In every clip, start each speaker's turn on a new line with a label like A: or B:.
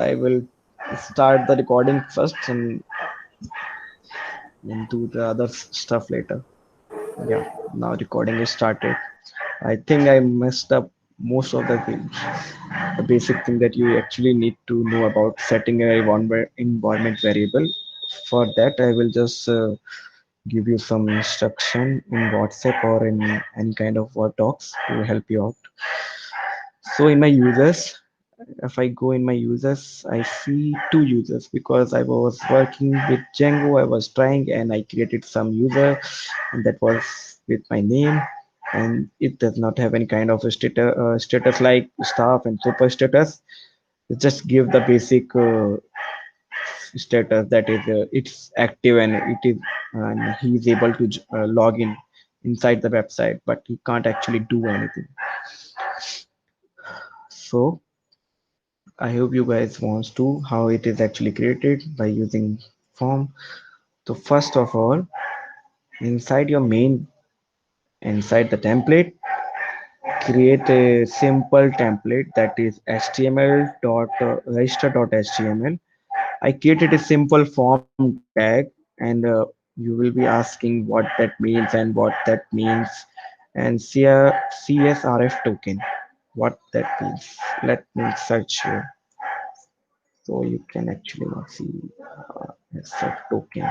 A: I will start the recording first and then do the other stuff later. Yeah, now recording is started. I think I messed up most of the things. The basic thing that you actually need to know about setting a environment variable. For that, I will just give you some instruction in WhatsApp or in any kind of Word docs to help you out. So in my users, if I go in my users, I see two users because I was working with Django. I was trying and I created some user and that was with my name, and it does not have any kind of a status like staff and super status. It just give the basic status that is it's active and it is and he is able to log in inside the website, but he can't actually do anything. So I hope you guys wants to how it is actually created by using form. So first of all, inside your main, inside the template, create a simple template that is html dot register.html. I created a simple form tag, and you will be asking what that means and what that means, and CSRF token, what that means. Let me search here so you can actually see SF token.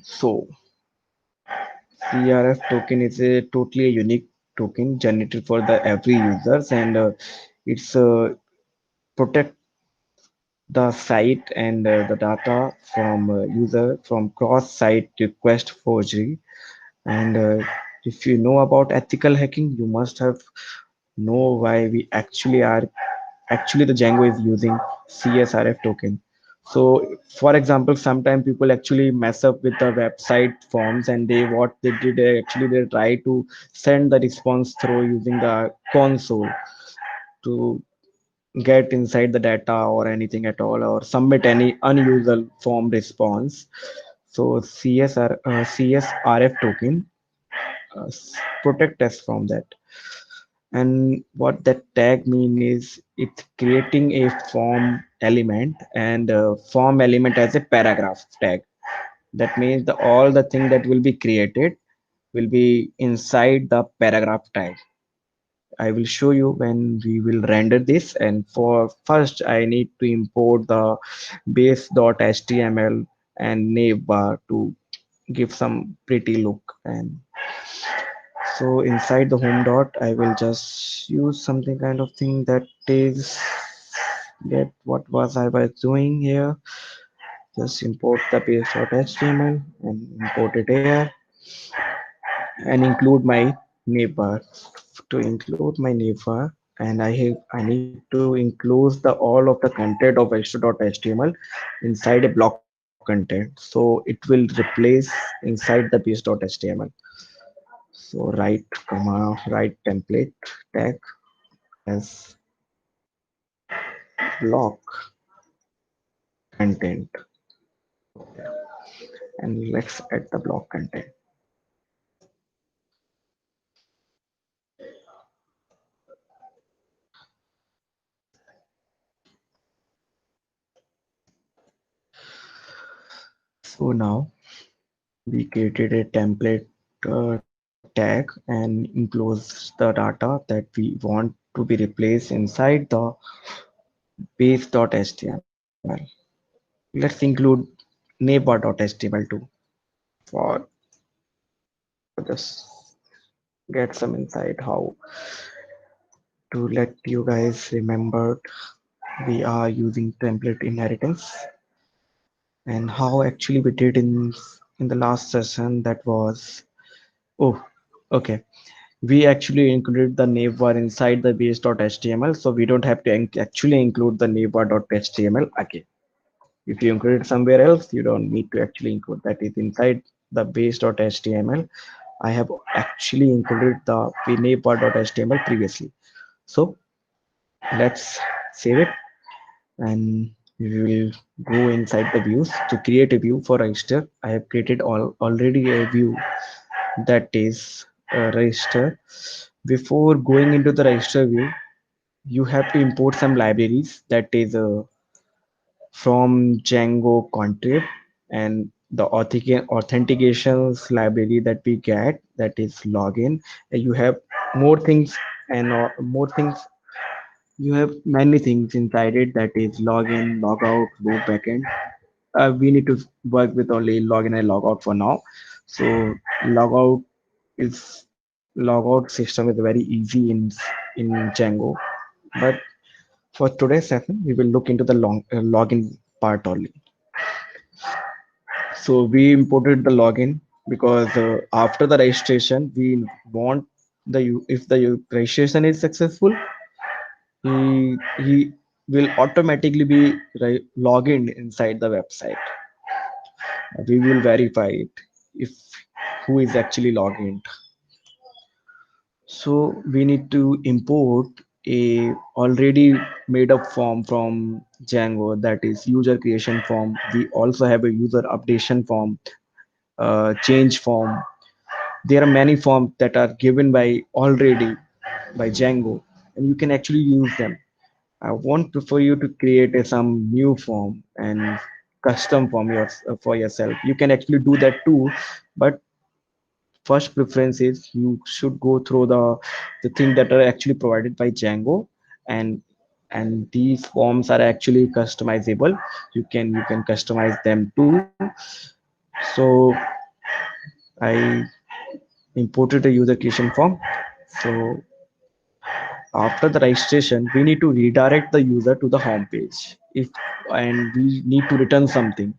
A: So CRF token is a totally unique token generated for the every users, and it's protect the site and the data from user from cross-site request forgery. And if you know about ethical hacking, you must have know why we actually the Django is using CSRF token. So for example, sometimes people actually mess up with the website forms, and they what they did actually they try to send the response through using the console to get inside the data or anything at all, or submit any unusual form response. So CSRF token protect us from that. And what that tag mean is it's creating a form element, and form element as a paragraph tag. That means all the thing that will be created will be inside the paragraph tag. I will show you when we will render this, and for first I need to import the base.html and navbar to give some pretty look. And so inside the home dot I will just use something kind of thing that is get what was I was doing here. Just import the base.html and import it here and include my navbar. To include my navbar, and I need to include the all of the content of register.html inside a block content, so it will replace inside the base.html. So write comma write template tag as block content, and let's add the block content. So now we created a template tag and enclosed the data that we want to be replaced inside the base.html. Let's include neighbor.html too for just get some insight how to let you guys remember we are using template inheritance, and how actually we did in the last session. That was, oh, okay, we actually included the navbar inside the base.html, so we don't have to actually include the navbar.html again. If you include it somewhere else, you don't need to actually include that is inside the base.html. I have actually included the navbar.html previously. So let's save it, and we will go inside the views to create a view for register. I have created already a view that is register. Before going into the register view, you have to import some libraries that is from Django Contrib, and the authentications library that we get, that is login. And you have more things, and more things, you have many things inside it, that is login, logout, loop backend. We need to work with only login and logout for now. So logout logout system is very easy in Django, but for today's session we will look into the login part only. So we imported the login because after the registration, we want if the registration is successful, he will automatically be logged in inside the website. We will verify it if who is actually logged in. So we need to import a already made up form from Django, that is user creation form. We also have a user updation form, change form. There are many forms that are given by already by Django, and you can actually use them. I won't prefer you to create some new form and custom form for yourself. You can actually do that too, but first preference is you should go through the thing that are actually provided by Django, and these forms are actually customizable. You can customize them too. So I imported a user creation form. So after the registration, we need to redirect the user to the home page, if and we need to return something,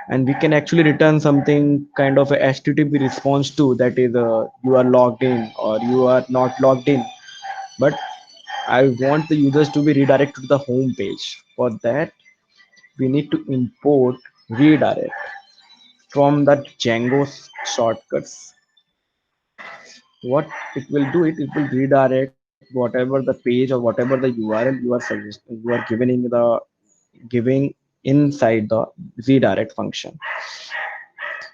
A: and we can actually return something kind of a http response to, that is you are logged in or you are not logged in. But I want the users to be redirected to the home page. For that, we need to import redirect from the Django shortcuts. What it will do, it will redirect whatever the page or whatever the URL you are giving inside the redirect function.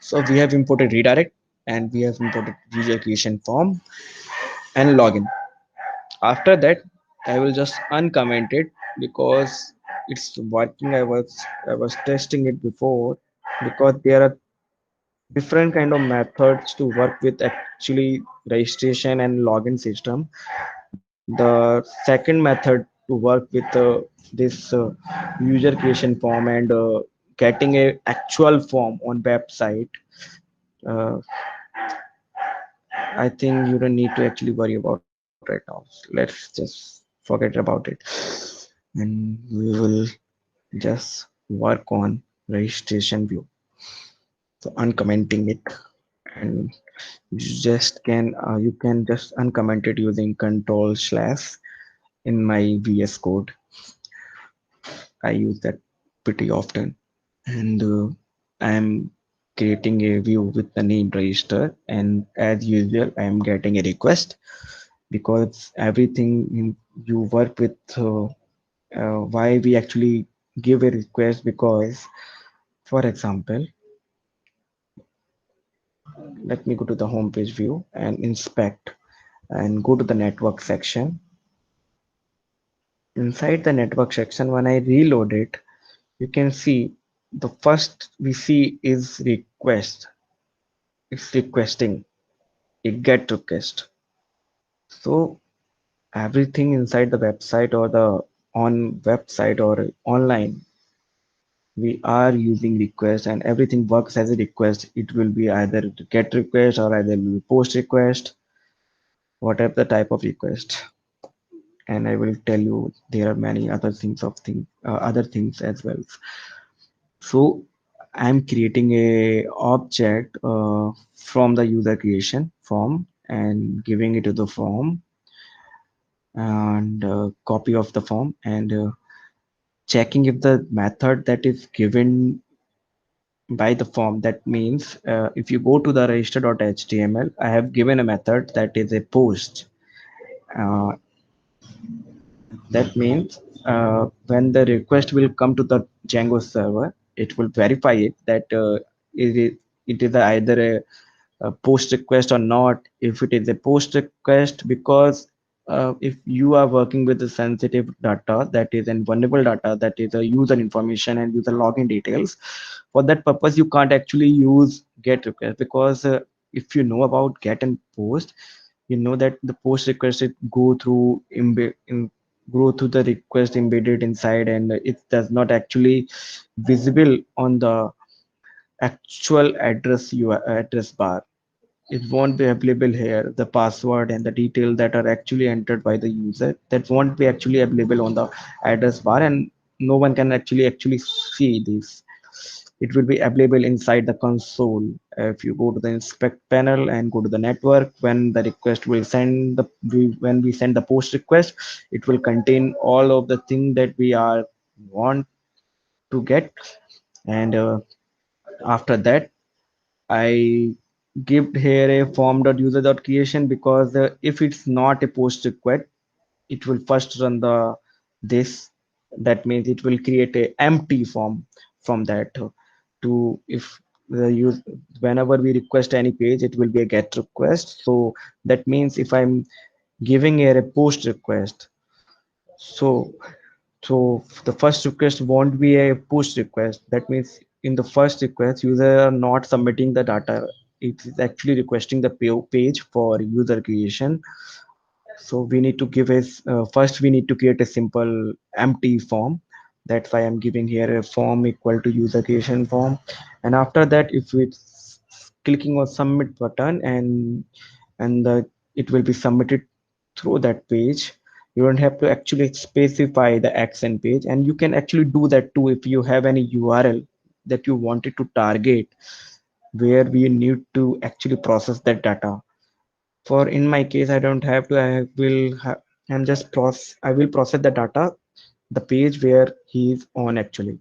A: So we have imported redirect, and we have imported user creation form and login. After that, I will just uncomment it because it's working. I was testing it before, because there are different kind of methods to work with actually registration and login system. The second method to work with this user creation form and getting a actual form on website, uh, I think you don't need to actually worry about right now. Let's just forget about it, and we will just work on registration view. So uncommenting it, and you can just uncomment it using control slash. In my VS Code, I use that pretty often, and I am creating a view with the name register, and as usual I am getting a request, because everything you work with, why we actually give a request, because for example, let me go to the home page view and inspect, and go to the network section. Inside the network section, when I reload it, you can see the first we see is request. It's requesting a get request. So everything inside the website or the on website or online, we are using request, and everything works as a request. It will be either get request or either will be post request, whatever the type of request. And I will tell you there are many other other things as well. So I'm creating a object from the user creation form and giving it to the form, and copy of the form, and checking if the method that is given by the form, that means if you go to the register.html, I have given a method that is a post. uh, that means when the request will come to the Django server, it will verify it that it is either a post request or not. If it is a post request, because if you are working with the sensitive data, that is and vulnerable data, that is a user information and user login details, for that purpose you can't actually use get request, because if you know about get and post, you know that the post request it go through the request embedded inside, and it does not actually visible on the actual address bar. It won't be available here. The password and the detail that are actually entered by the user, that won't be actually available on the address bar, and no one can actually see this. It will be available inside the console. If you go to the inspect panel and go to the network, when the request will send when we send the post request, it will contain all of the thing that we are want to get. And after that, I give here a form.user.creation, because if it's not a post request, it will first run the this. That means it will create a empty form from that to if the use whenever we request any page, it will be a get request. So that means if I'm giving here a post request, so the first request won't be a push request. That means in the first request, user are not submitting the data. It is actually requesting the page for user creation. So we need to give us first we need to create a simple empty form. That's why I'm giving here a form equal to user creation form. And after that, if it's clicking on submit button, and it will be submitted through that page. You don't have to actually specify the accent page, and you can actually do that too if you have any URL that you wanted to target, where we need to actually process that data. For in my case, I don't have to. I'm just I will process the data, the page where he is on actually.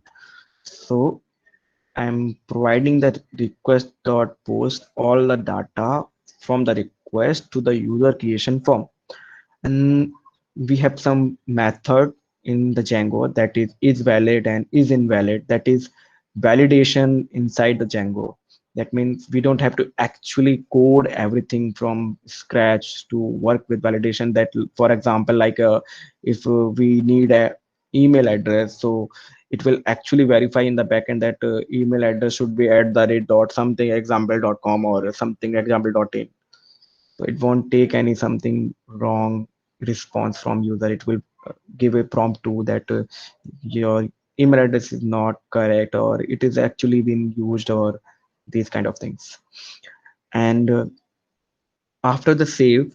A: So I'm providing the request dot post all the data from the request to the user creation form. And we have some method in the Django that is valid and is invalid. That is validation inside the Django. That means we don't have to actually code everything from scratch to work with validation. That, for example, like if we need a email address, so it will actually verify in the backend that email address should be at the rate dot something example.com or something example.in. So it won't take any something wrong response from user. It will give a prompt to that your email address is not correct, or it is actually been used, or these kind of things. And after the save,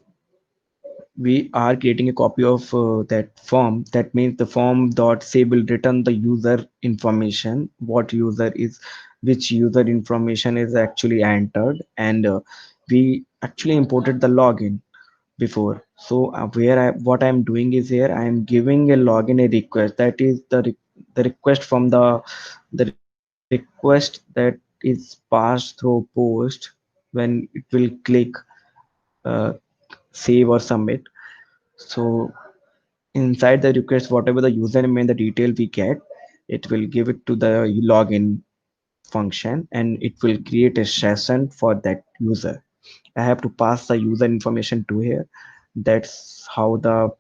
A: we are creating a copy of that form. That means the form dot save will return the user information, what user is, which user information is actually entered. And we actually imported the login before. So what I'm doing is here I am giving a login a request, that is the request from the request that is passed through post when it will click uh, save or submit. So inside the request, whatever the username and the detail we get, it will give it to the login function, and it will create a session for that user. I have to pass the user information to here. That's how the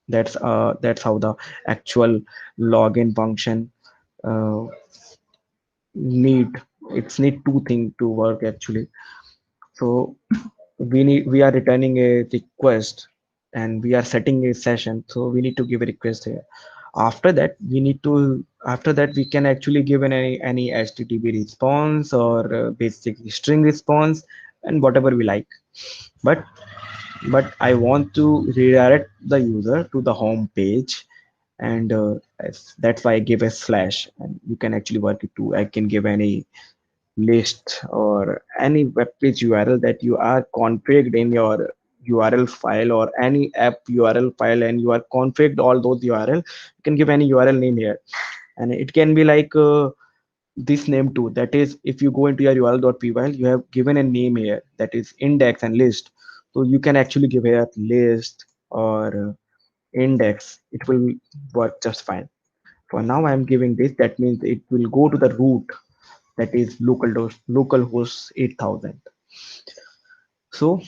A: that's how the actual login function uh, need. It's need two things to work actually. So we are returning a request, and we are setting a session. So we need to give a request here. After that we can actually give any HTTP response, or basic string response, and whatever we like. But I want to redirect the user to the home page, and that's why I give a slash, and you can actually work it too. I can give any list or any web page URL that you are configured in your URL file, or any app URL file, and you are configured all those URL. You can give any URL name here, and it can be like this name too. That is, if you go into your url.py, you have given a name here, that is index and list. So you can actually give here list or index. It will work just fine. For now I'm giving this. That means it will go to the root, that is localhost 8000. So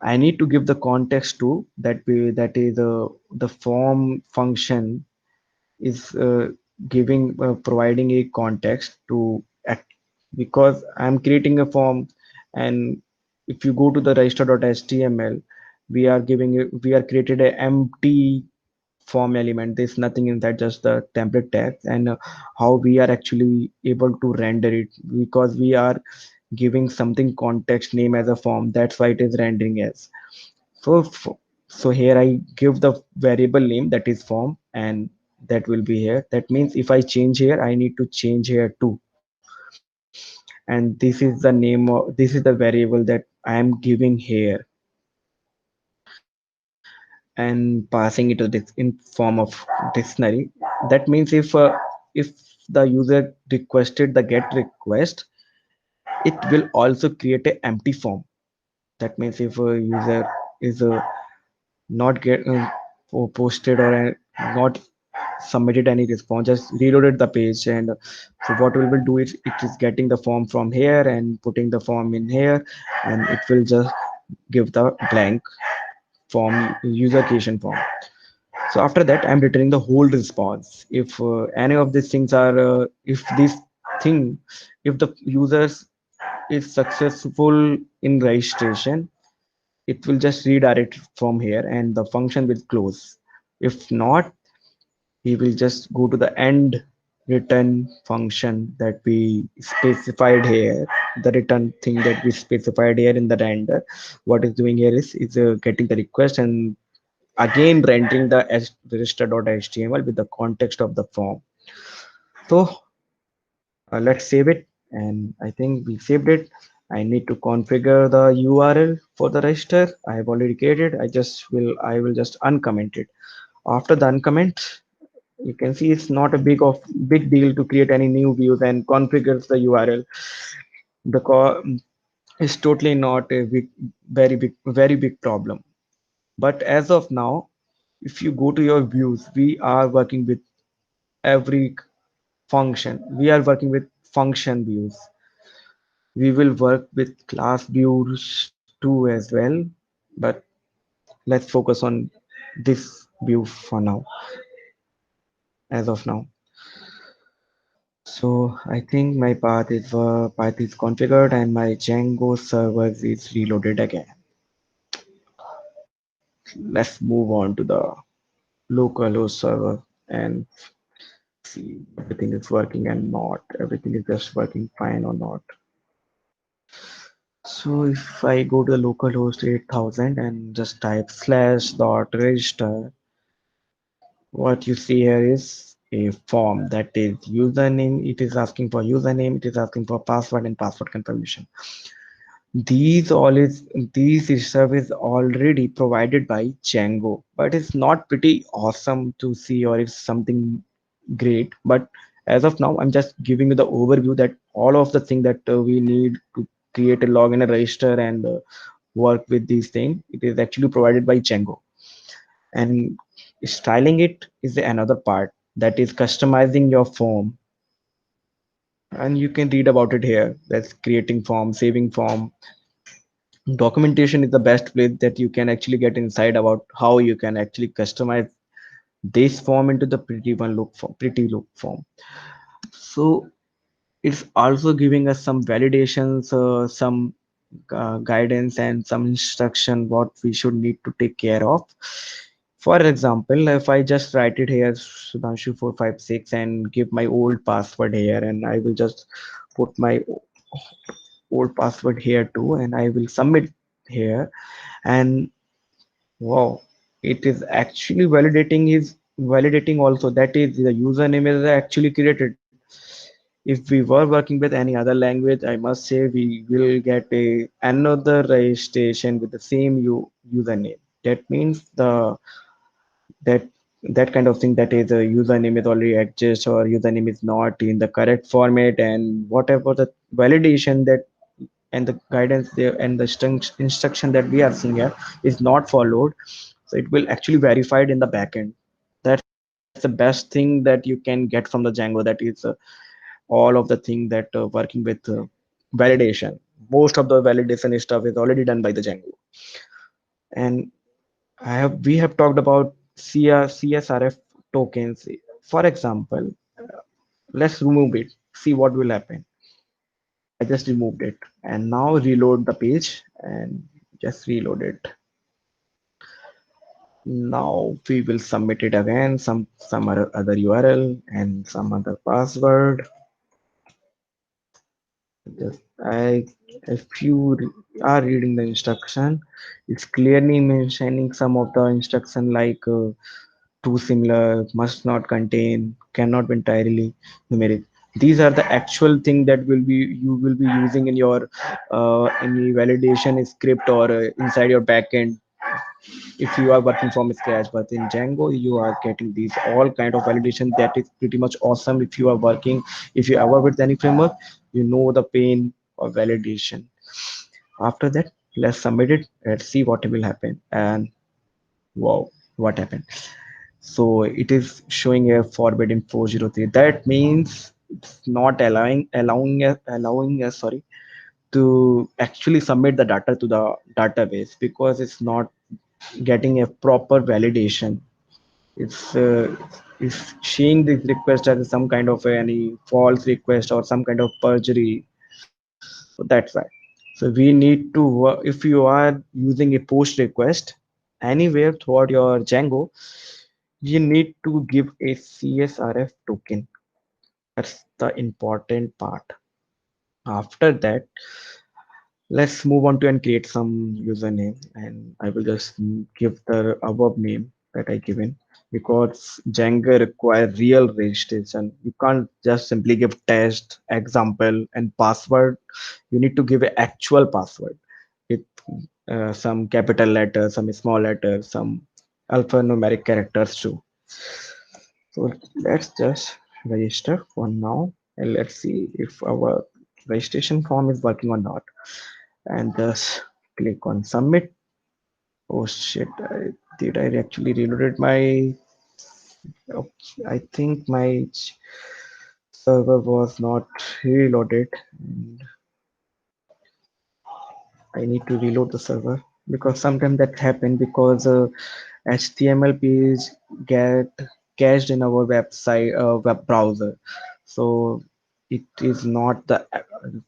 A: I need to give the context to that way, that is the form function is giving providing a context to act, because I'm creating a form. And if you go to the register.html, we are created a empty form element. There's nothing in that, just the template tags. And how we are actually able to render it, because we are giving something context name as a form, that's why it is rendering as. So, so here I give the variable name, that is form, and that will be here. That means if I change here, I need to change here too. And this is the name of, this is the variable that I am giving here, and passing it to this in form of dictionary. That means if the user requested the get request, it will also create a empty form. That means if a user is not get posted or not submitted any response, just reloaded the page. And so what we will do is, it is getting the form from here and putting the form in here, and it will just give the blank form, user creation form. So after that, I'm returning the whole response. If any of these things are if this thing, if the users is successful in registration, it will just redirect from here and the function will close. If not, he will just go to the end return function that we specified here, the return thing that we specified here in the render. What is doing here is getting the request and again rendering the register.html with the context of the form. So let's save it, and I think we saved it. I need to configure the URL for the register. I have already created. I will just uncomment it. After the uncomment, you can see it's not a big deal to create any new views and configure the URL. The is totally not a very big problem. But as of now, if you go to your views, we are working with every function. We are working with function views. We will work with class views too as well, but let's focus on this view for now, as of now. So I think my path is configured and my Django servers is reloaded again. Let's move on to the localhost server and see everything is working and not everything is just working fine or not. So if I go to the localhost 8000 and just type slash dot register, what you see here is a form, that is username. It is asking for username, it is asking for password and password confirmation. These all is these is service already provided by Django, but it's not pretty awesome to see, or it's something great. But as of now, I'm just giving you the overview that all of the thing that we need to create a login, a register, and work with these things, it is actually provided by Django. And styling it is another part, that is customizing your form. And you can read about it here. That's creating form, saving form. Documentation is the best place that you can actually get inside about how you can actually customize this form into the pretty look form. So it's also giving us some validations, some guidance and some instruction what we should need to take care of. For example, if I just write it here, Sudhanshu 456, and give my old password here, and I will just put my old password here too, and I will submit here. And wow, it is actually validating also, that is the username is actually created. If we were working with any other language, I must say we will get a another registration with the same username. That means that that kind of thing, that is a username is already exists or username is not in the correct format, and whatever the validation that and the guidance there and the instruction that we are seeing here is not followed, so it will actually verified in the backend. That's the best thing that you can get from the Django, that is all of the thing that working with validation. Most of the validation stuff is already done by the Django. And we have talked about CSRF tokens. For example, let's remove it. See what will happen. I just removed it and now reload the page and just reload it. Now we will submit it again, some other URL and some other password. Just if you are reading the instruction, it's clearly mentioning some of the instruction like too similar, must not contain, cannot be entirely numeric. These are the actual thing that will be you will be using in your any validation script or inside your backend if you are working from scratch. But in Django you are getting these all kind of validation that is pretty much awesome. If you are working, if you ever with any framework, you know the pain of validation. After that, let's submit it. Let's see what will happen. And wow, what happened? So it is showing a forbidden 403. That means it's not allowing us, sorry, to actually submit the data to the database because it's not getting a proper validation. It's seeing this request as some kind of any false request or some kind of perjury. So that's why. So we need to if you are using a post request anywhere throughout your Django, you need to give a CSRF token. That's the important part. After that, let's move on to and create some username, and I will just give the above name that I given because Django require real registration. You can't just simply give test, example, and password. You need to give an actual password with some capital letters, some small letters, some alphanumeric characters too. So let's just register for now and let's see if our registration form is working or not. And just click on submit. Oh shit, did I actually reloaded my, okay, I think my server was not reloaded and I need to reload the server because sometimes that happen because HTML page get cached in our website web browser, so it is not the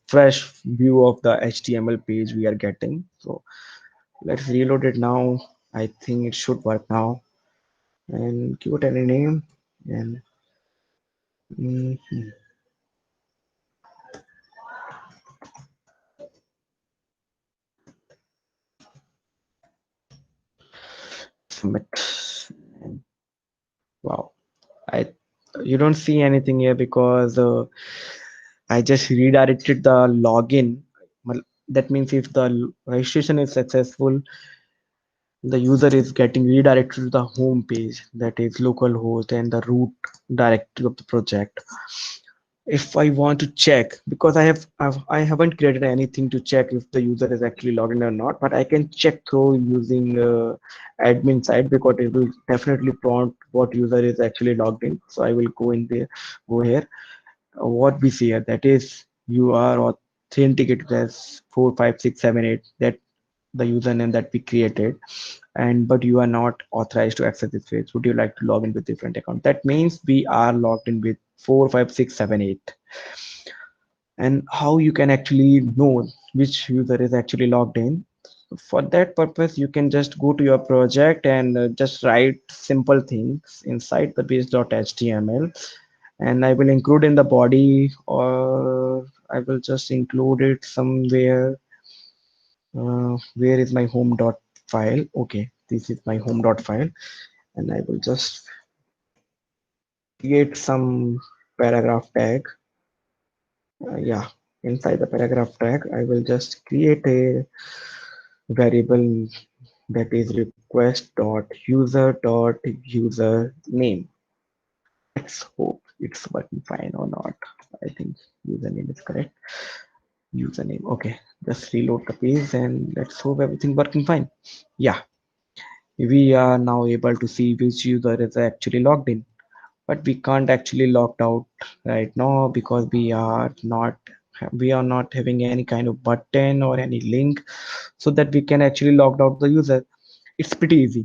A: fresh view of the HTML page we are getting. So let's reload it now. I think it should work now and give it any name and mhm, submit. And wow, I you don't see anything here because I just redirected the login. That means if the registration is successful, the user is getting redirected to the home page, that is localhost and the root directory of the project. If I want to check, because I haven't created anything to check if the user is actually logged in or not, but I can check through using admin side because it will definitely prompt what user is actually logged in. So I will go in there, go here. What we see here, that is you are authenticated as 45678, that the username that we created, and but you are not authorized to access this page. Would you like to log in with different account? That means we are logged in with 45678. And how you can actually know which user is actually logged in? For that purpose you can just go to your project and just write simple things inside the base.html, and I will include in the body, or I will just include it somewhere. Where is my home dot file? Okay, this is my home dot file, and I will just create some paragraph tag. Yeah, inside the paragraph tag, I will just create a variable that is request dot user dot user name. Let's hope it's working fine or not. I think username is correct. Username. Okay, just reload the page and let's hope everything working fine. Yeah, we are now able to see which user is actually logged in, but we can't actually logged out right now because we are not having any kind of button or any link so that we can actually log out the user. it's pretty easy.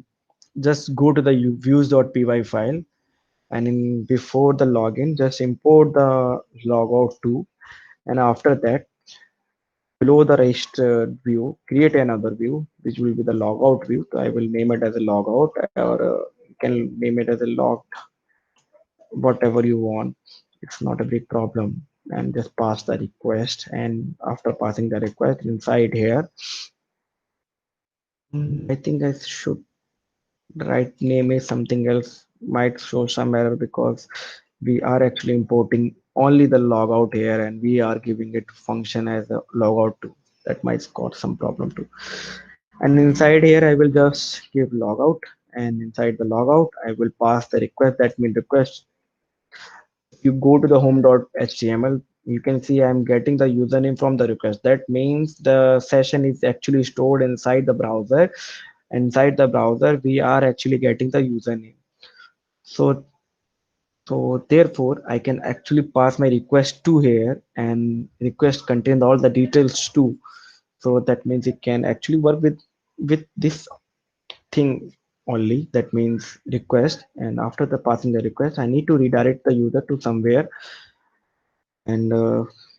A: Just go to the views.py file, and in before the login just import the logout too, and after that below the registered view create another view which will be the logout view. I will name it as a logout, or you can name it as a log, whatever you want. It's not a big problem. And just pass the request, and after passing the request inside here, I think I should right name is something else, might show some error because we are actually importing only the logout here and we are giving it function as a logout too. That might cause some problem too. And inside here I will just give logout, and inside the logout I will pass the request. That means request. If you go to the home.html, you can see I'm getting the username from the request. That means the session is actually stored inside the browser. Inside the browser we are actually getting the username. So so therefore I can actually pass my request to here, and request contains all the details too. So that means it can actually work with this thing only. That means request, and after the passing the request I need to redirect the user to somewhere, and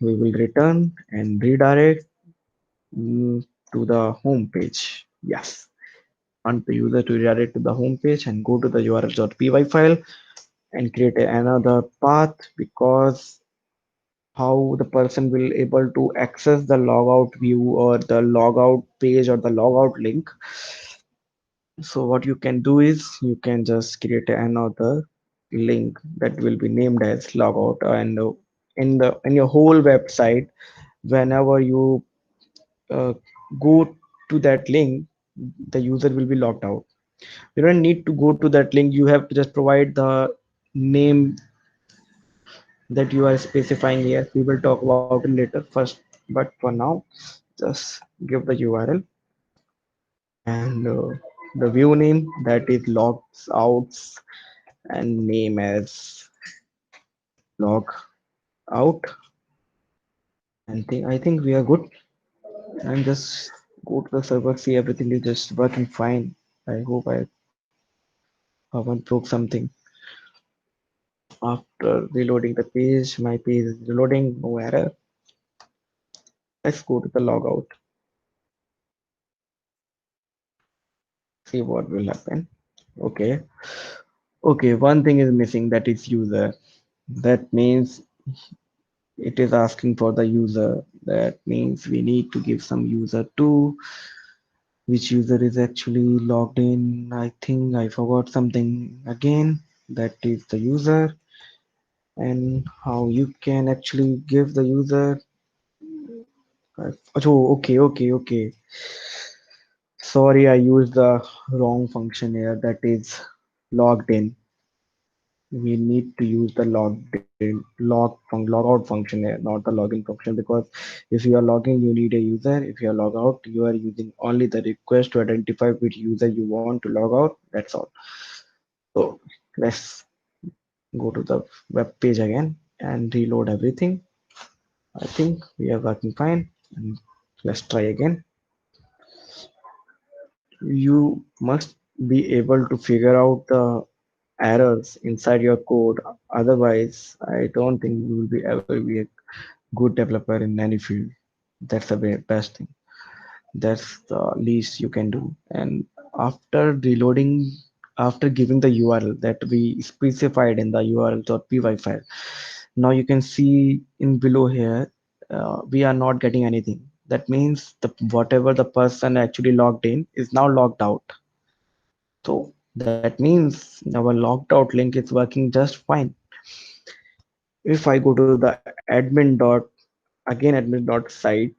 A: we will return and redirect to the home page. Yes, want the user to redirect to the home page and go to the url.py file and create another path, because how the person will able to access the logout view or the logout page or the logout link. So what you can do is you can just create another link that will be named as logout, and in your whole website, whenever you uh, go to that link, the user will be logged out. You don't need to go to that link. You have to just provide the name that you are specifying here. We will talk about it later first, but for now just give the url and the view name, that is logs outs, and name as log out. And I think we are good. And just go to the server, see everything is just working fine. I hope I haven't broke something. After reloading the page, my page is reloading, no error. Let's go to the logout, see what will happen. Okay. Okay, one thing is missing, that is user. That means it is asking for the user. That means we need to give some user too. Which user is actually logged in? I think I forgot something again. That is the user, and how you can actually give the user. Oh, okay. Sorry, I used the wrong function here. That is logged in. We need to use the logout function here, not the login function, because if you are logging you need a user. If you are log out, you are using only the request to identify which user you want to log out. That's all. So let's go to the web page again and reload everything. I think we are working fine, and let's try again. You must be able to figure out the errors inside your code. Otherwise I don't think you will be ever be a good developer in any field. That's the best thing. That's the least you can do. And after reloading, after giving the URL that we specified in the url.py file, now you can see in below here, we are not getting anything. That means the whatever the person actually logged in is now logged out. So that means our logged out link is working just fine. If I go to the admin dot site,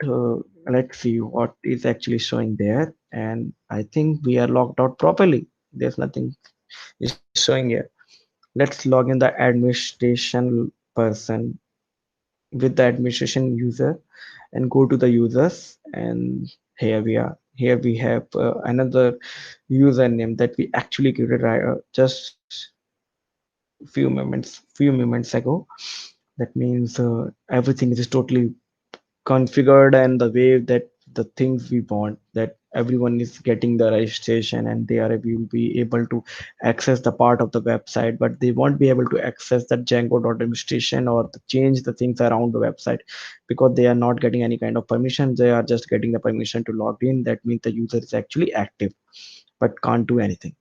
A: let's see what is actually showing there, and I think we are logged out properly. There's nothing is showing here. Let's log in the administration person with the administration user and go to the users, and here we are. Here we have another username that we actually created just few moments ago. That means everything is totally configured and the way that the things we want, that everyone is getting the registration and they are will be able to access the part of the website, but they won't be able to access that Django.administration or change the things around the website because they are not getting any kind of permission. They are just getting the permission to log in. That means the user is actually active but can't do anything.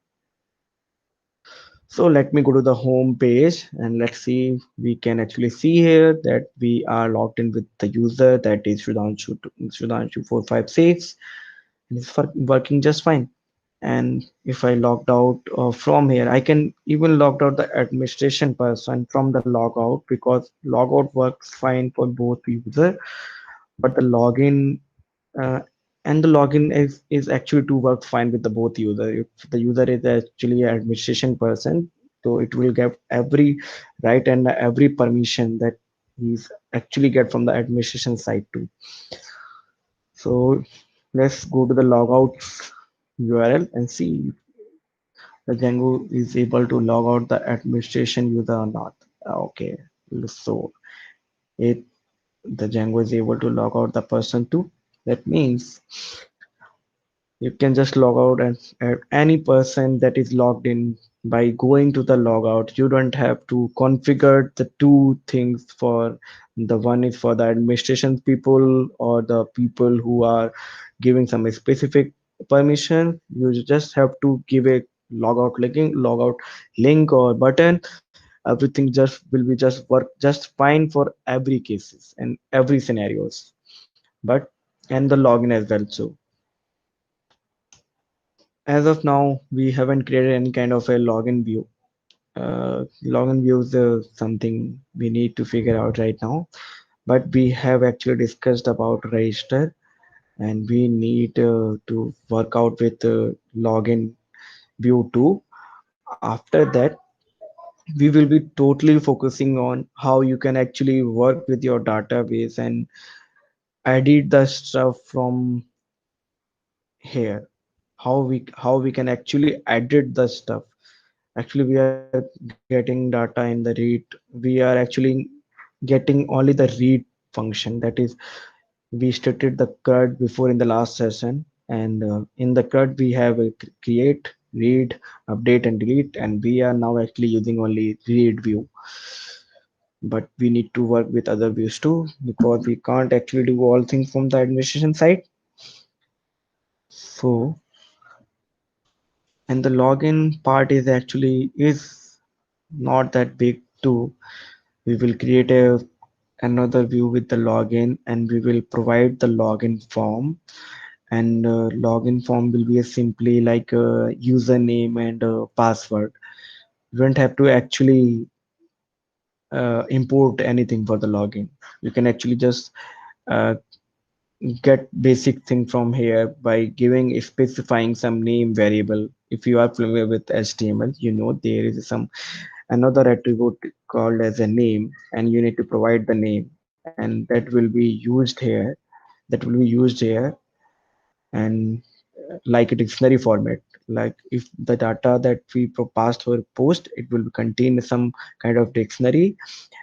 A: So let me go to the home page and let's see. We can actually see here that we are logged in with the user, that is Sudhanshu 456, and it's working just fine. And if I logged out from here, I can even logged out the administration person from the logout, because logout works fine for both user, but the login uh, and the login is actually to work fine with the both user. If the user is actually an administration person, so it will get every right and every permission that he's actually get from the administration side too. So let's go to the logout URL and see the Django is able to log out the administration user or not. Okay, so it the Django is able to log out the person too. That means you can just log out and any person that is logged in by going to the logout. You don't have to configure the two things for the one is for the administration people or the people who are giving some specific permission. You just have to give a logout link or button. Everything just will be just work just fine for every cases and every scenarios. But and the login as well. So as of now, we haven't created any kind of a login view. Login view is something we need to figure out right now. But we have actually discussed about register, and we need to work out with login view too. After that, we will be totally focusing on how you can actually work with your database and edit the stuff from here. How we can actually edit the stuff. Actually, we are getting data in the read. We are actually getting only the read function. That is, we stated the CRUD before in the last session, and in the CRUD we have a create, read, update, and delete, and we are now actually using only read view. But we need to work with other views too, because we can't actually do all things from the administration side. So, and the login part is actually is not that big too. We will create another view with the login, and we will provide the login form, and login form will be a simply like a username and a password. You don't have to actually import anything for the login. You can actually just uh, get basic thing from here by giving specifying some name variable. If you are familiar with HTML, you know there is some another attribute called as a name, and you need to provide the name, and that will be used here. That will be used here, and like a dictionary format. Like if the data that we passed for post, it will contain some kind of dictionary.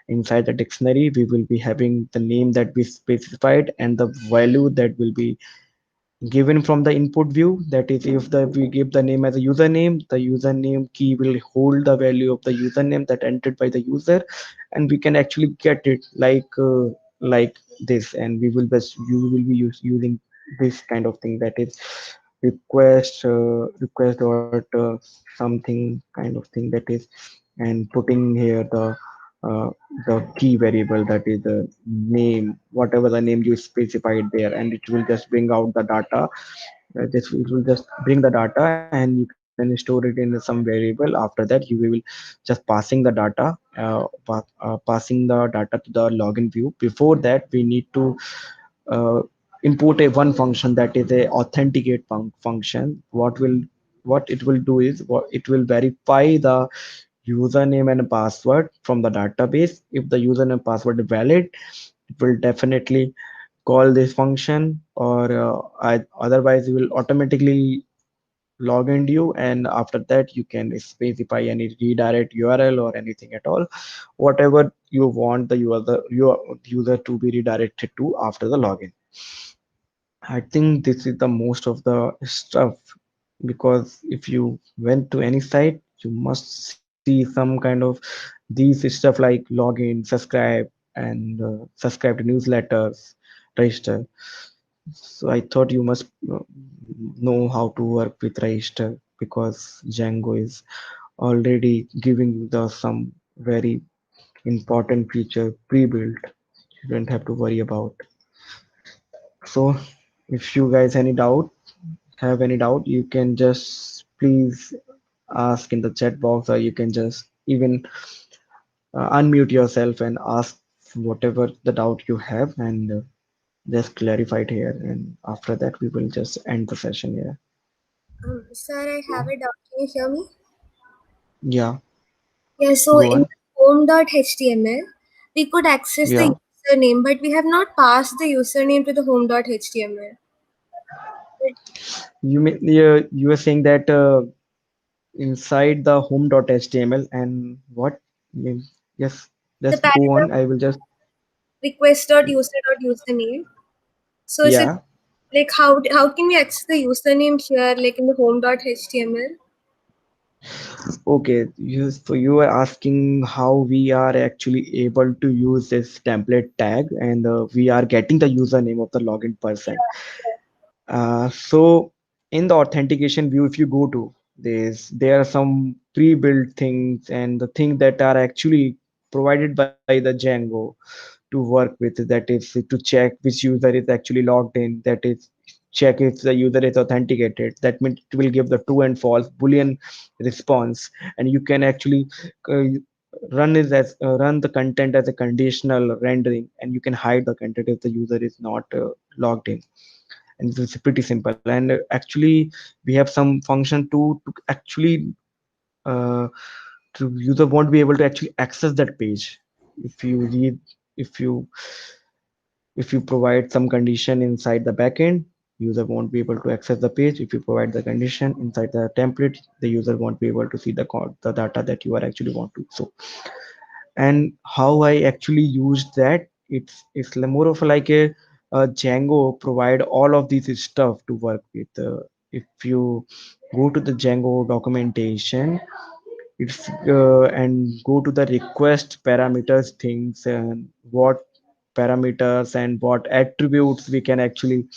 A: Inside the dictionary, we will be having the name that we specified and the value that will be given from the input view. That is, if we give the name as a username, the username key will hold the value of the username that entered by the user, and we can actually get it like this, and we will just you will be using this kind of thing, that is request dot something kind of thing, that is, and putting here uh, the key variable, that is the name, whatever the name you specified there, and it will just bring out the data. This it will just bring the data, and you can store it in some variable. After that, you will just passing the data, passing the data to the login view. Before that, we need to uh, import a one function, that is a authenticate function. What it will do is what it will verify the username and password from the database. If the username and password is valid, it will definitely call this function, or otherwise it will automatically log into you, and after that you can specify any redirect URL or anything at all, whatever you want the your user to be redirected to after the login. I think this is the most of the stuff, because if you went to any site, you must see some kind of these stuff like login, subscribe, and subscribe to newsletters, register. So I thought you must know how to work with register, because Django is already giving you the some very important feature pre-built. You don't have to worry about. So if you guys have any doubt, you can just please ask in the chat box, or you can just even unmute yourself and ask whatever the doubt you have, and just clarify it here. And after that, we will just end the session here.
B: Sir, I have a doubt. Can you hear me?
A: Yeah,
B: Yeah, so
A: go
B: in
A: on.
B: the home.html, we could access the
A: Yeah,
B: username, but we have not passed the username to the home.html.
A: you were saying that inside the home.html and what? Yes,
B: The
A: just go
B: paragraph
A: on. I will just
B: request.user.username. So is it
A: yeah.
B: like how can we access the username here, like in the home.html?
A: Okay, so you are asking how we are actually able to use this template tag, and we are getting the username of the login person. So in the authentication view, if you go to this, there are some pre-built things and the things that are actually provided by the Django to work with. That is to check which user is actually logged in. That is check if the user is authenticated. That means it will give the true and false Boolean response, and you can actually uh, run the content as a conditional rendering, and you can hide the content if the user is not logged in. And it's pretty simple. And actually we have some function to actually uh, to user won't be able to actually access that page if you read if you if you provide some condition inside the backend. User won't be able to access the page. If you provide the condition inside the template, the user won't be able to see the code, the data that you are actually want to. So and how I actually used that, it's more of like a Django provide all of these stuff to work with. If you go to the Django documentation, it's and go to the request parameters things, and what parameters and what attributes we can actually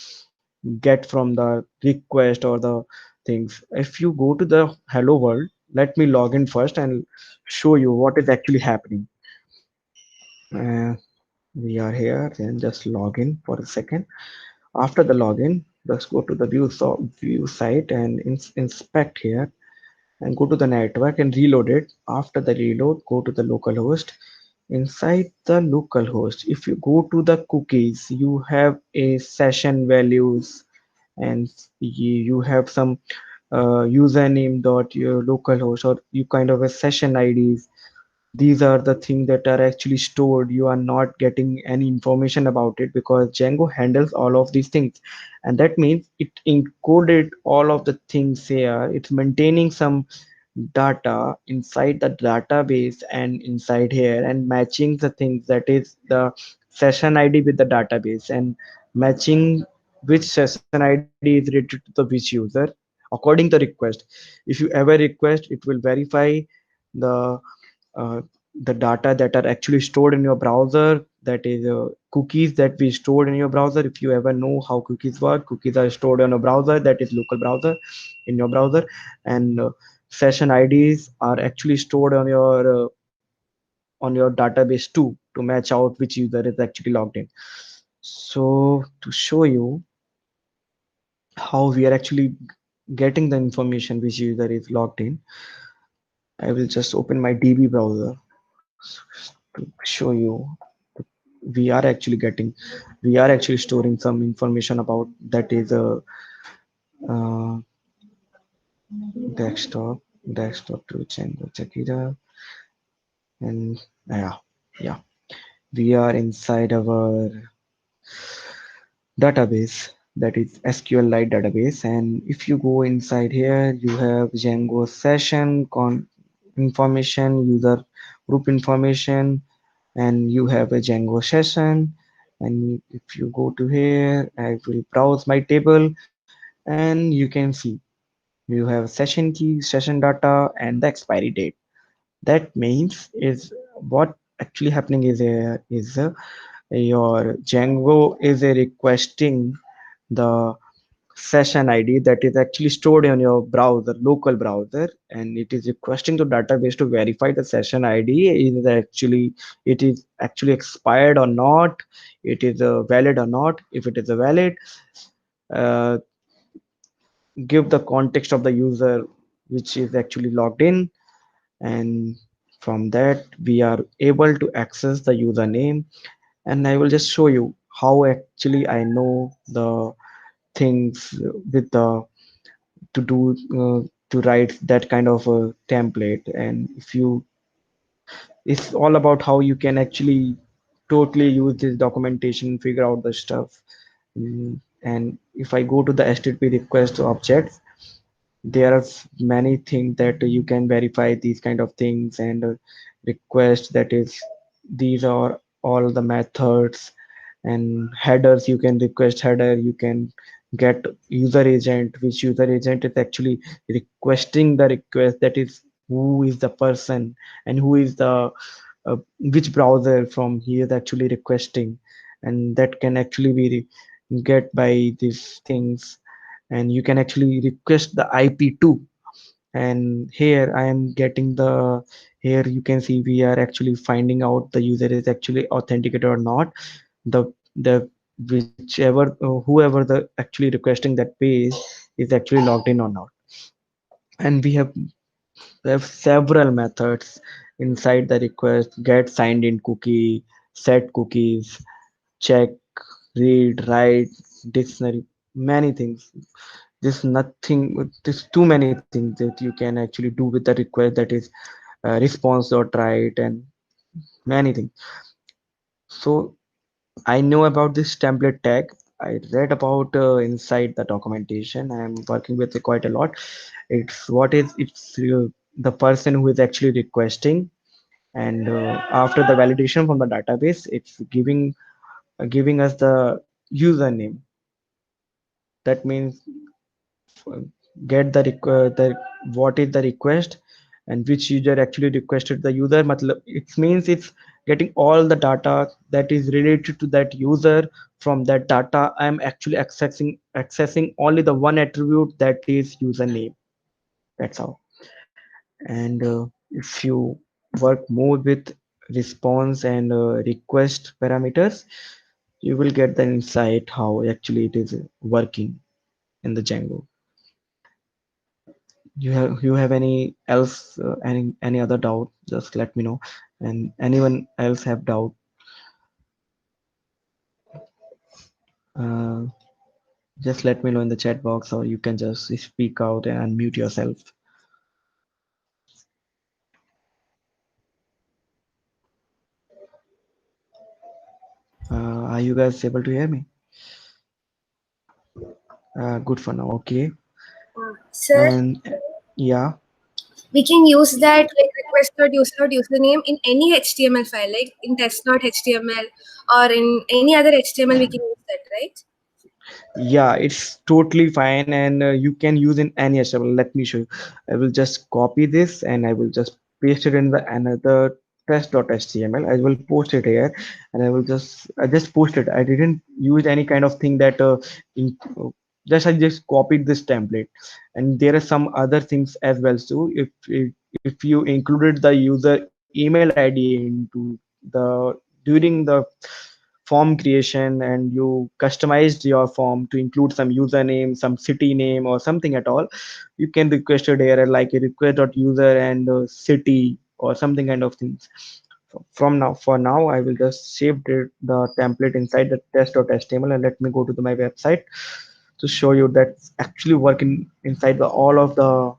A: get from the request or the things. If you go to the hello world, let me log in first and show you what is actually happening. uh, we are here, then just log in for a second. After the login, just go to the view site and inspect here, and go to the network and reload it. After the reload, go to the localhost. Inside the localhost, if you go to the cookies, you have a session values, and you have some username dot your localhost, or you kind of a session IDs. These are the things that are actually stored. You are not getting any information about it, because Django handles all of these things, and that means it encoded all of the things here. It's maintaining some data inside the database and inside here, and matching the things, that is the session ID with the database, and matching which session ID is related to the which user according to request. If you ever request, it will verify the uh, the data that are actually stored in your browser, that is cookies that we stored in your browser. If you ever know how cookies work, cookies are stored on a browser, that is local browser, in your browser. And session IDs are actually stored on your database too, to match out which user is actually logged in. So to show you how we are actually getting the information which user is logged in, I will just open my DB browser to show you. We are actually storing some information about, that is a uh, desktop to Django check it out. And yeah, yeah, we are inside our database, that is SQLite database. And if you go inside here, you have Django session information, user group information, and you have a Django session. And if you go to here, I will browse my table, and you can see you have session key, session data, and the expiry date. That means is what actually happening is your Django is requesting the session ID that is actually stored on your browser, local browser, and it is requesting to database to verify the session ID it is actually expired or not, it is valid or not. If it is a valid, uh, give the context of the user which is actually logged in, and from that we are able to access the username. And I will just show you how actually I know the things with the to do to write that kind of a template. And if you, it's all about how you can actually totally use this documentation, figure out the stuff. And if I go to the http request objects, there are many things that you can verify these kind of things and request, that is, these are all the methods. And headers, you can request header, you can get user agent, which user agent is actually requesting the request, that is who is the person and who is the which browser from he is actually requesting. And that can actually be get by these things. And you can actually request the IP too. And here I am getting the, here you can see we are actually finding out the user is actually authenticated or not, the whichever whoever the actually requesting that page is actually logged in or not. And we have several methods inside the request: get signed in cookie, set cookies, check, read, write, dictionary, many things. There's nothing, there's too many things that you can actually do with the request, that is response dot write and many things. So I know about this template tag. I read about inside the documentation. I am working with it quite a lot. It's what is it's the person who is actually requesting, and after the validation from the database, it's giving us the username. That means uh, get the what is the request and which user actually requested the user. Matlab, it means it's getting all the data that is related to that user. From that data I am actually accessing only the one attribute, that is username. That's how. And if you work more with response and request parameters, you will get the insight how actually it is working in the Django. You have any else any other doubt, just let me know. And anyone else have doubt, uh, just let me know in the chat box, or you can just speak out and unmute yourself. Are you guys able to hear me? Good for now. Okay.
B: Sir,
A: And yeah.
B: we can use that like request dot user dot username in any HTML file, like in test.html or in any other HTML. We can use that, right?
A: Yeah, it's totally fine, and you can use in any HTML. Let me show you. I will just copy this and I will just paste it in the another test.html. I will post it here, and I just posted. I didn't use any kind of thing that in, just I just copied this template. And there are some other things as well too. If you included the user email ID into the during the form creation, and you customized your form to include some username, some city name, or something at all, you can request it here like a request.user and city or something kind of things. From now, for now, I will just save the template inside the test.html, and let me go to my website to show you that's actually working inside all of the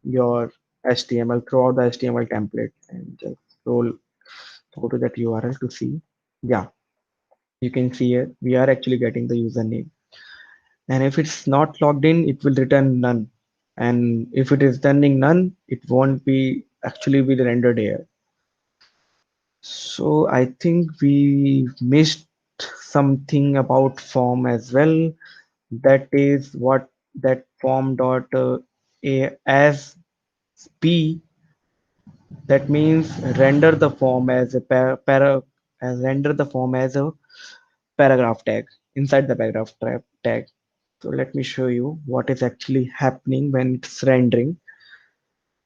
A: your HTML throughout the HTML template. And just roll go to that URL to see. Yeah, you can see here we are actually getting the username, and if it's not logged in it will return none, and if it is turning none it won't be actually be rendered here. So I think we missed something about form as well. That is what that form dot a as p, that means render the form as a as render the form as a paragraph tag inside the tag. So let me show you what is actually happening when it's rendering.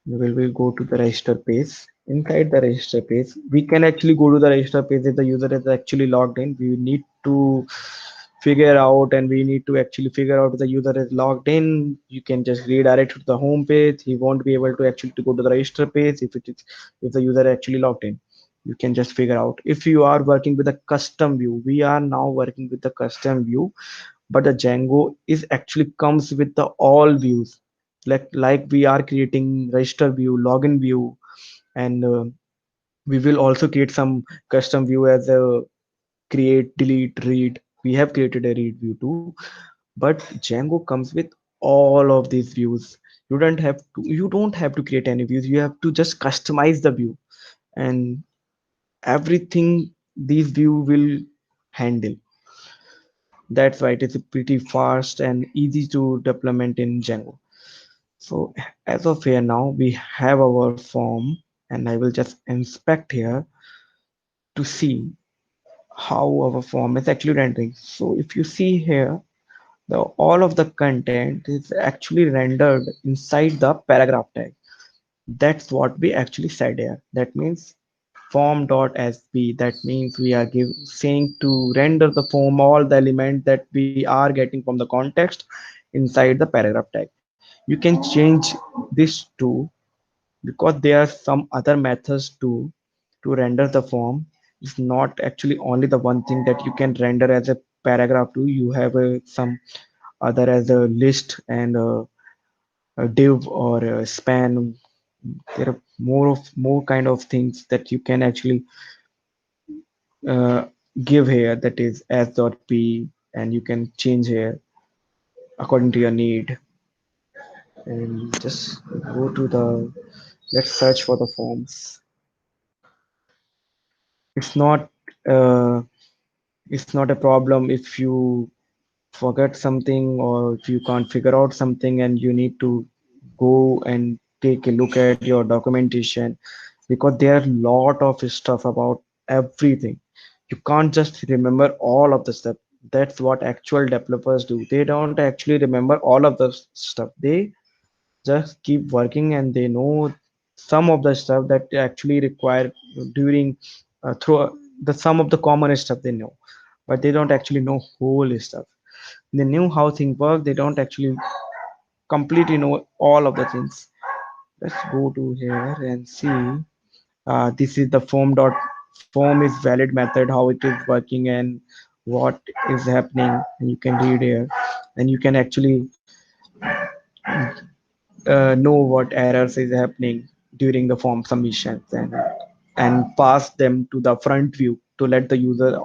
A: We will go to the register page. Inside the register page, we can actually go to the register page if the user is actually logged in. We need to figure out, and we need to actually figure out if the user is logged in. You can just redirect to the home page. He won't be able to actually to go to the register page if the user is actually logged in. You can just figure out. If you are working with a custom view, we are now working with the custom view, but the Django is actually comes with the all views, like we are creating register view, login view, and we will also create some custom view as a create, delete, read. We have created a read view too, but Django comes with all of these views. You don't have to create any views. You have to just customize the view, and everything these view will handle. That's why it is pretty fast and easy to deployment in Django. So as of here now we have our form, and I will just inspect here to see how our form is actually rendering. So if you see here, the all of the content is actually rendered inside the paragraph tag. That's what we actually said here. That means form.sp. That means we are saying to render the form all the elements that we are getting from the context inside the paragraph tag. You can change this too, because there are some other methods to render the form. It's not actually only the one thing that you can render as a paragraph too. You have some other as a list and a div or a span. There are more kind of things that you can actually uh, give here, that is s.p, and you can change here according to your need. And just go to the, let's search for the forms. It's not uh, it's not a problem if you forget something, or if you can't figure out something and you need to go and take a look at your documentation, because there are a lot of stuff about everything. You can't just remember all of the stuff. That's what actual developers do. They don't actually remember all of the stuff. They just keep working, and they know some of the stuff that they actually require during through the some of the common stuff they know, but they don't actually know whole stuff. They knew how things work. They don't actually completely know all of the things. Let's go to here and see. This is the form is valid method, how it is working and what is happening. And you can read here, and you can actually know what errors is happening during the form submissions, and pass them to the front view to let the user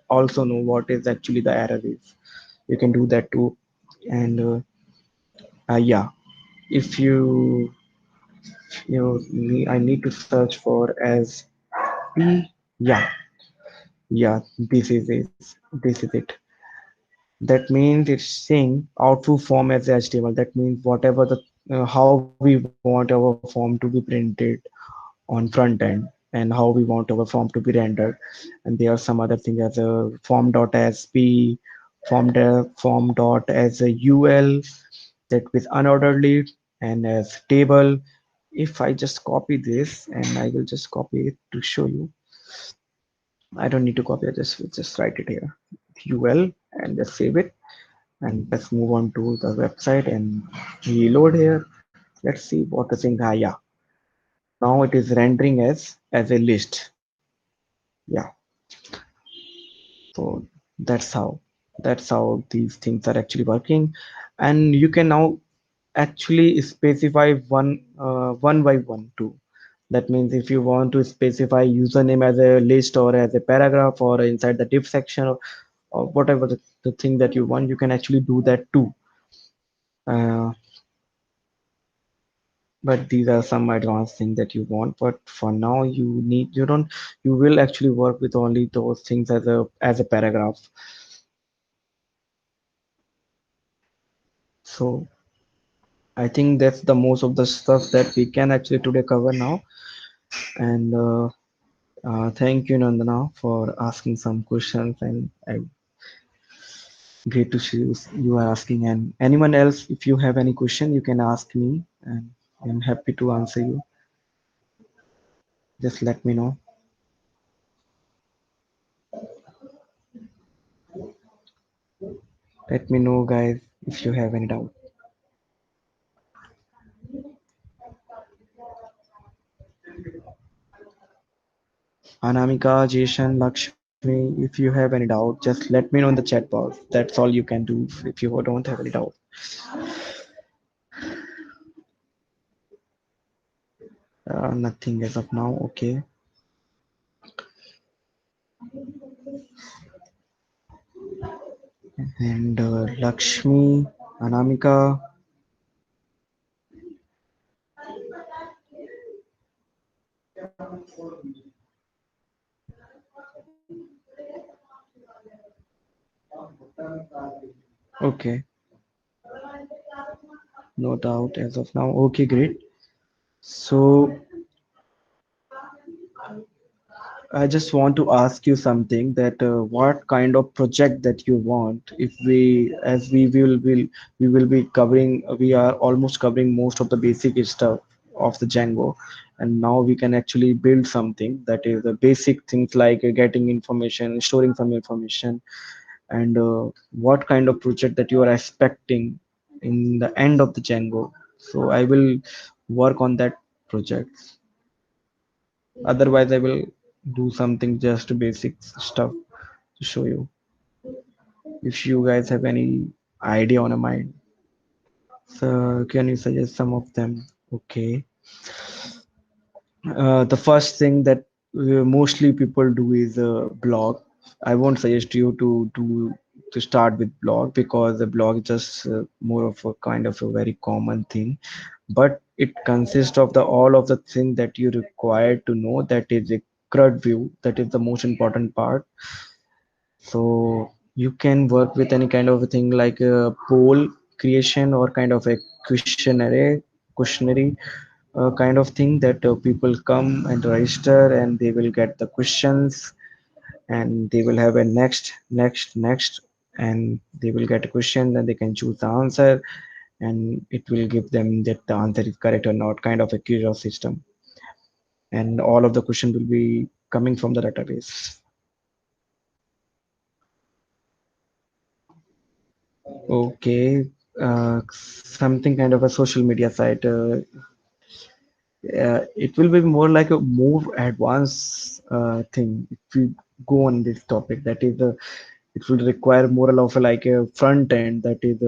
A: also know what is actually the error is. You can do that too. And yeah, if I need to search for as p. Yeah, yeah, this is it. That means it's saying output form as HTML. That means whatever the how we want our form to be printed on front end, and how we want our form to be rendered. And there are some other things as a form.sp, form dot as a ul, that with unorderly, and as table. If I just copy this, and I will just copy it to show you. I don't need to copy, I just write it here, ul, and just save it. And let's move on to the website and reload here. Let's see what the thing. Yeah, now it is rendering as a list. Yeah, so that's how these things are actually working. And you can now actually specify one by one too. That means if you want to specify username as a list or as a paragraph or inside the div section, or whatever the thing that you want, you can actually do that too. uh, but these are some advanced things that you want. But for now, you don't, you will actually work with only those things as a paragraph. So I think that's the most of the stuff that we can actually today cover now. And thank you, Nandana, for asking some questions. And great to see you are asking. And anyone else, if you have any question, you can ask me, and I'm happy to answer you. Just let me know. Let me know, guys, if you have any doubt. Anamika, Jason, Lakshmi, if you have any doubt, just let me know in the chat box. That's all you can do if you don't have any doubt. Nothing as of now. Okay. And Lakshmi, Anamika. Okay. No doubt as of now. Okay, great. So I just want to ask you something that what kind of project that you want if we as we will be covering we are almost covering most of the basic stuff of the Django, and now we can actually build something that is the basic things like getting information, storing some information, and what kind of project that you are expecting in the end of the Django. So I will work on that project. Otherwise, I will do something just basic stuff to show you. If you guys have any idea on a mind, so can you suggest some of them? Okay. The first thing that mostly people do is a blog. I won't suggest you to start with blog because the blog is just more of a kind of a very common thing, but it consists of the all of the thing that you require to know. That is a CRUD view. That is the most important part. So you can work with any kind of a thing like a poll creation or kind of a questionnaire kind of thing that people come and register and they will get the questions, and they will have a next, and they will get a question, then they can choose the answer, and it will give them that the answer is correct or not, kind of a curious system, and all of the question will be coming from the database. Okay. Something kind of a social media site. It will be more like a more advanced thing if we go on this topic. That is, it will require more of a, like a front end. That is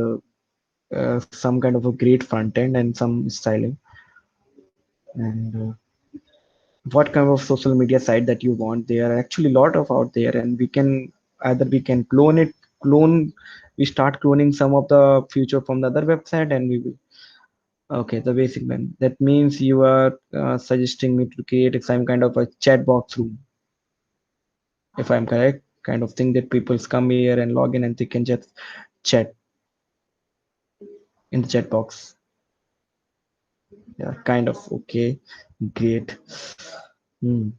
A: some kind of a great front end and some styling. And what kind of social media site that you want? There are actually a lot of out there, and we can either we can clone. We start cloning some of the future from the other website, and we will. Okay, the basic one. That means you are suggesting me to create some kind of a chat box room, if I'm correct, kind of thing that people come here and log in and they can just chat in the chat box. Yeah, kind of. Okay, great. Hmm.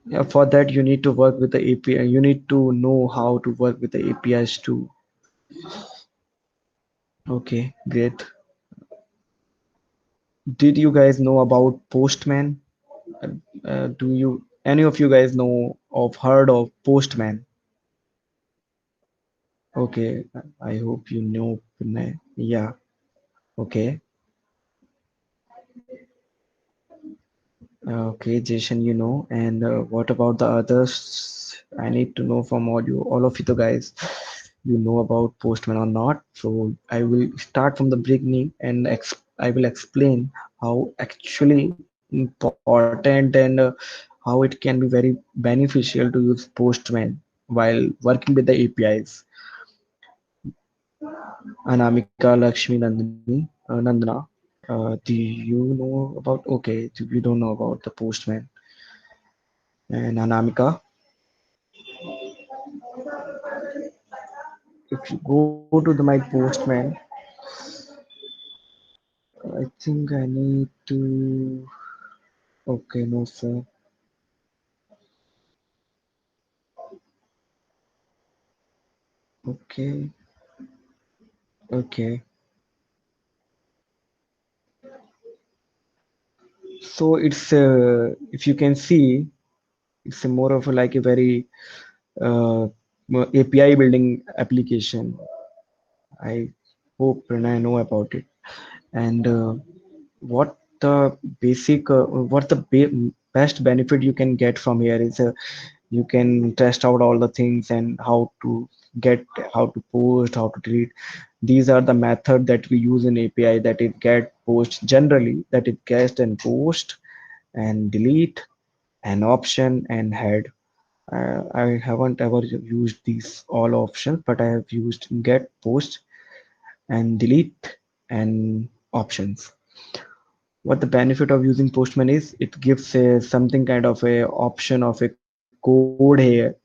A: Yeah, for that you need to work with the API. You need to know how to work with the APIs too. Okay, great. Did you guys know about Postman? Do you any of you guys know of heard of Postman? Okay, I hope you know. Yeah. Okay. Okay, Jason, you know. And what about the others? I need to know from all of you the guys, you know about Postman or not. So I will start from the beginning and I will explain how actually important and how it can be very beneficial to use Postman while working with the APIs. Anamika, Lakshmi, Nandini, Nandana. Do you know about? Okay, you don't know about the Postman and Anamika. If you go to my Postman, I think I need to. Okay, no sir. Okay, okay. So it's if you can see, it's a more of a, like a very uh, API building application. I hope Pranay know about it. And what the what the best benefit you can get from here is you can test out all the things and how to get, how to post, how to delete. These are the method that we use in API, that it get post generally, that it gets and post and delete and option and head. I haven't ever used these all options, but I have used get, post, and delete and options. What the benefit of using Postman is, it gives a something kind of a option of a code here.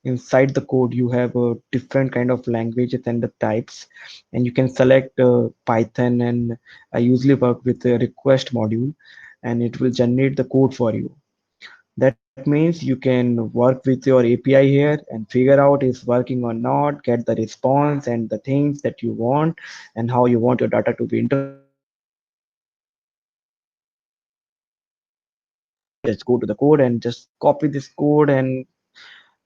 A: Inside the code you have a different kind of languages and the types, and you can select Python, and I usually work with the request module, and it will generate the code for you. That means you can work with your API here and figure out is working or not, get the response and the things that you want, and how you want your data to be interpreted. And just go to the code and just copy this code and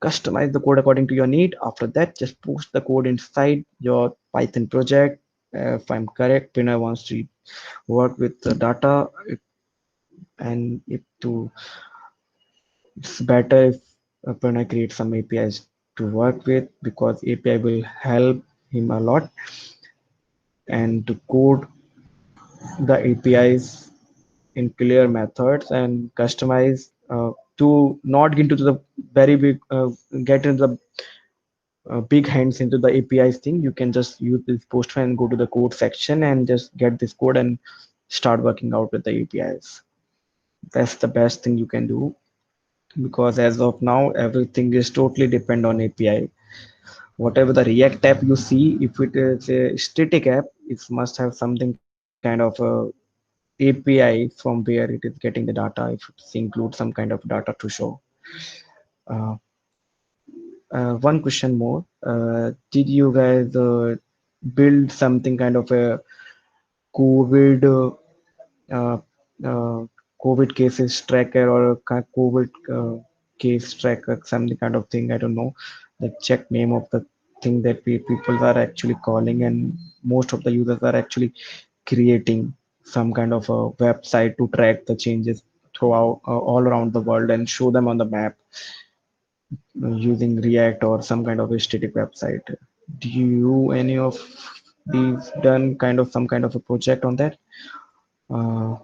A: customize the code according to your need. After that, just post the code inside your Python project. If I'm correct, Pina wants to work with the data, and it's better if Pranay creates some APIs to work with, because API will help him a lot, and to code the APIs in clear methods and customize to not get into the very big get into the big hands into the APIs thing. You can just use this Postman and go to the code section and just get this code and start working out with the APIs. That's the best thing you can do, because as of now everything is totally depend on API. Whatever the React app you see, if it is a static app, it must have something kind of a API from where it is getting the data, if it includes some kind of data to show. uh, One question more. Did you guys build something kind of a COVID uh, uh, COVID cases tracker, or a COVID case tracker, something kind of thing? I don't know the check name of the thing that people are actually calling, and most of the users are actually creating some kind of a website to track the changes throughout all around the world and show them on the map using React or some kind of a static website. Do you any of these done kind of some kind of a project on that? Uh,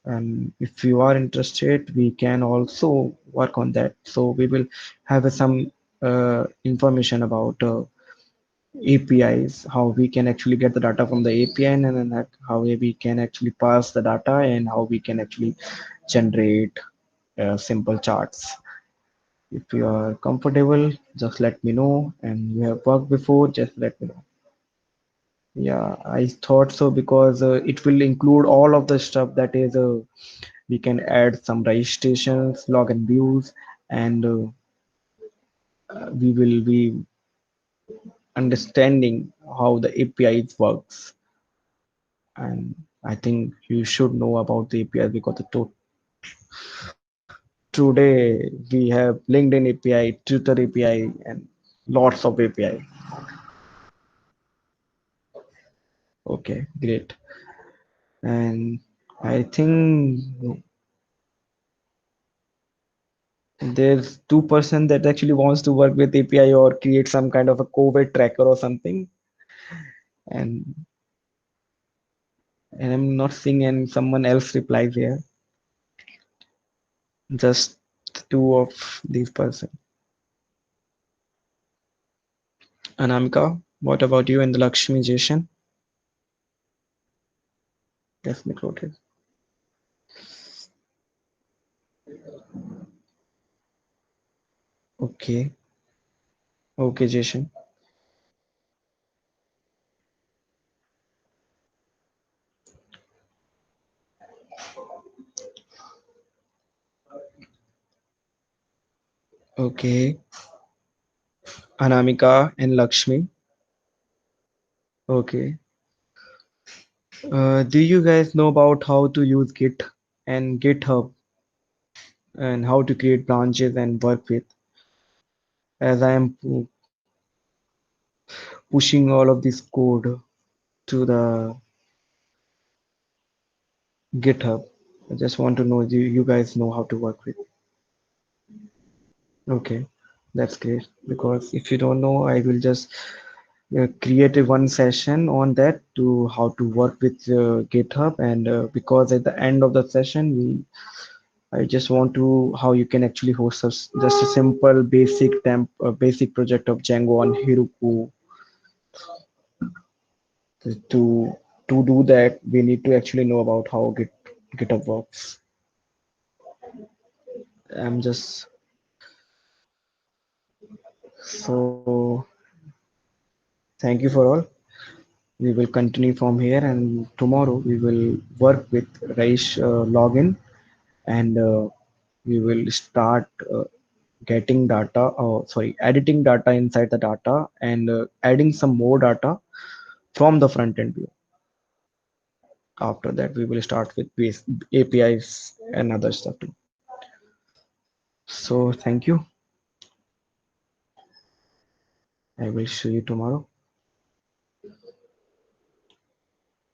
A: and if you are interested, we can also work on that. So we will have some information about APIs, how we can actually get the data from the API, and then how we can actually pass the data, and how we can actually generate simple charts. If you are comfortable, just let me know, and you have worked before, just let me know. Yeah, I thought so, because it will include all of the stuff that is we can add some registrations, login views, and we will be understanding how the API works. And I think you should know about the API, because today we have LinkedIn API, Twitter API, and lots of API. Okay, great. And I think there's 2% that actually wants to work with API or create some kind of a COVID tracker or something. And I'm not seeing any someone else replies here. Just two of these person. Anamika, what about you and the Lakshmi Jason? Yes, Nicole. Okay. Okay, Jason. Okay. Anamika and Lakshmi. Okay. Do you guys know about how to use Git and GitHub and how to create branches and work with? As I am pushing all of this code to the GitHub, I just want to know, do you guys know how to work with? Okay, that's great. Because if you don't know, I will just create a one session on that to how to work with GitHub, and because at the end of the session, I just want to how you can actually host just a simple basic project of Django on Heroku. To do that, we need to actually know about how GitHub works. I'm just so thank you for all. We will continue from here, and tomorrow we will work with Raish login, and we will start getting data, sorry, editing data inside the data, and adding some more data from the front end view. After that, we will start with base APIs and other stuff too. So thank you. I will see you tomorrow.